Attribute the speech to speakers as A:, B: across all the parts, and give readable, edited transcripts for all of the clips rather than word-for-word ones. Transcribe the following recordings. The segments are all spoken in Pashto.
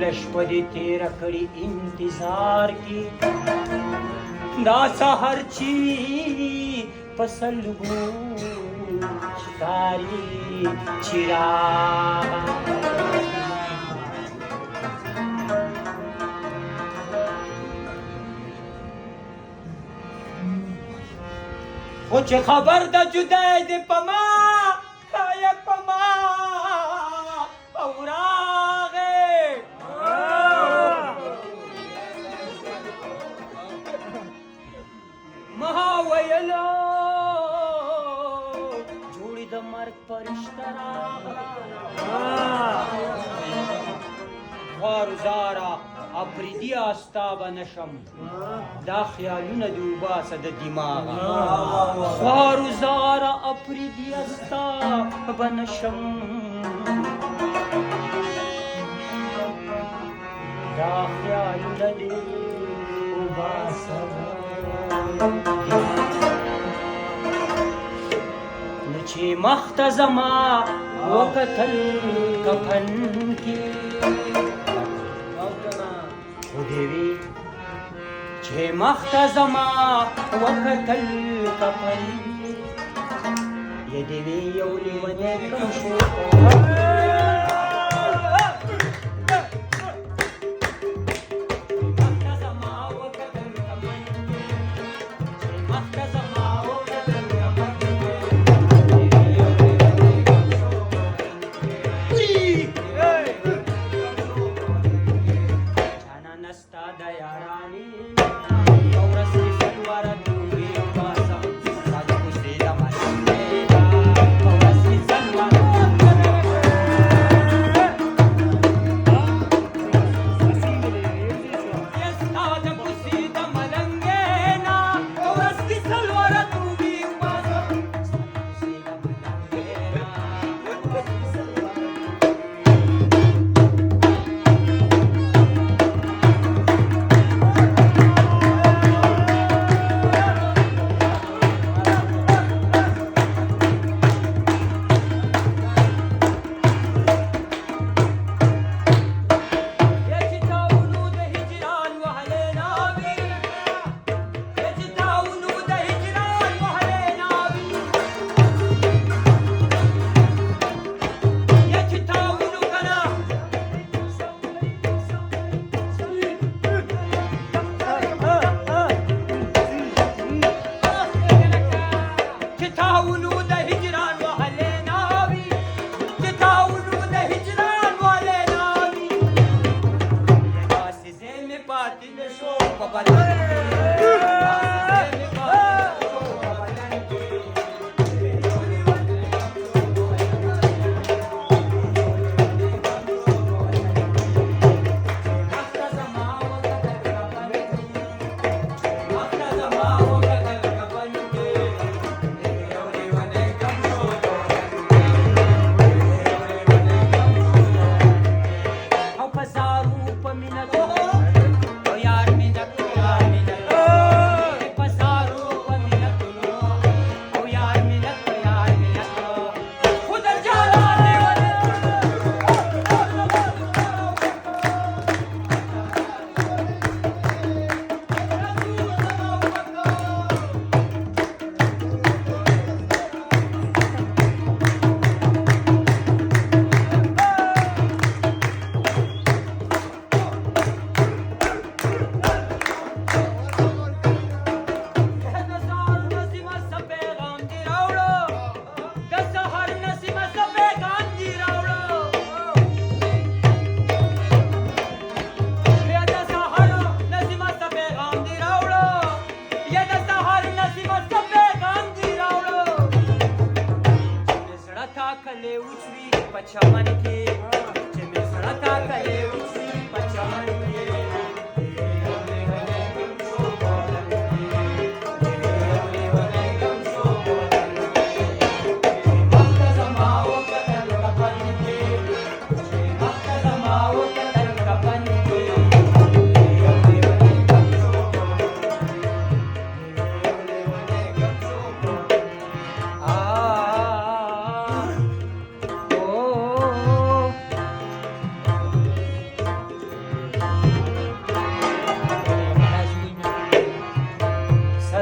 A: लशपदी तेरा कड़ी इंतजार की दासा हरची पसलगू शिकारी चिरा कुछ खबर द जुदाई दे पमा खाया पमा औरागे महावयलो जोड़ी द मर्ग परिश्तरा वारुजारा अप्रिदिया अस्ताब नशम दा ख्यालुन दूबा सद दिमागा वारुजारा अप्रिदिया अस्ताब नशम दा ख्यालुन दूबा सद नचे मख्तज़मा वक़तल कफन की देवी छे मख्तज़मा वक़तल कफन ये देवी यौली वने कशो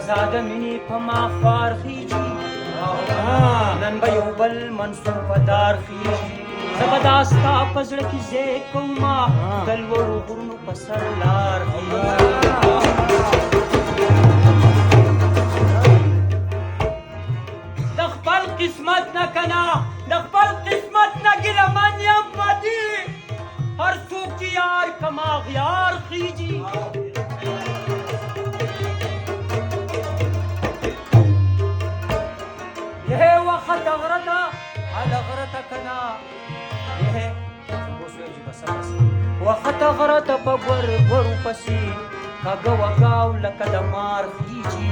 A: ستا د مینې په ما خوار خیږي نن به یو بل منصور په دار خیږي زه به دا ستا په زړه کې ځای کومه د لوړو غرونو په سر لار د خپل قسمت نه کنه د خپل قسمت نه ګیله من یم پدي هر څوک چې یار کما غیار خیږي یه وخت غره ته هله غره ته کنه وخت غره ته په ګورو پسې کږه وګاو لکه د مار خیږي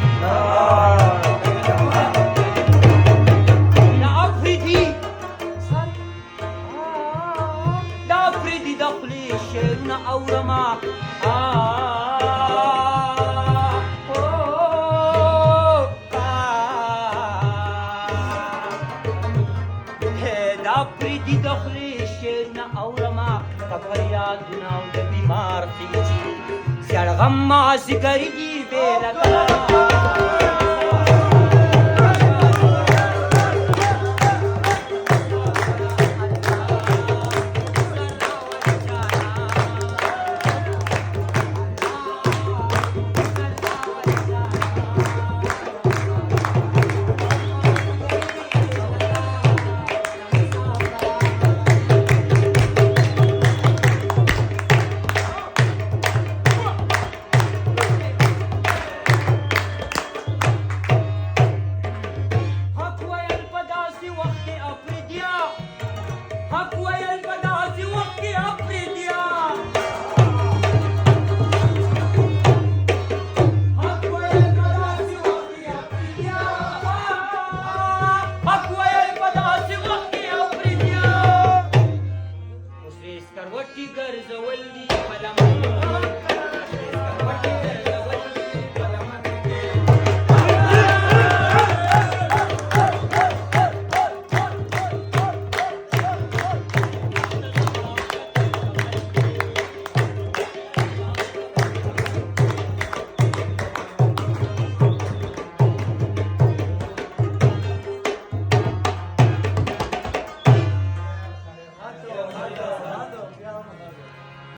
A: د افریدي د خولې شعرونه اورمه د افریدي د خولې شعرونه اورمه په فریادونه او د بیمار خیږي زیړ غم مازدیګري دي بېله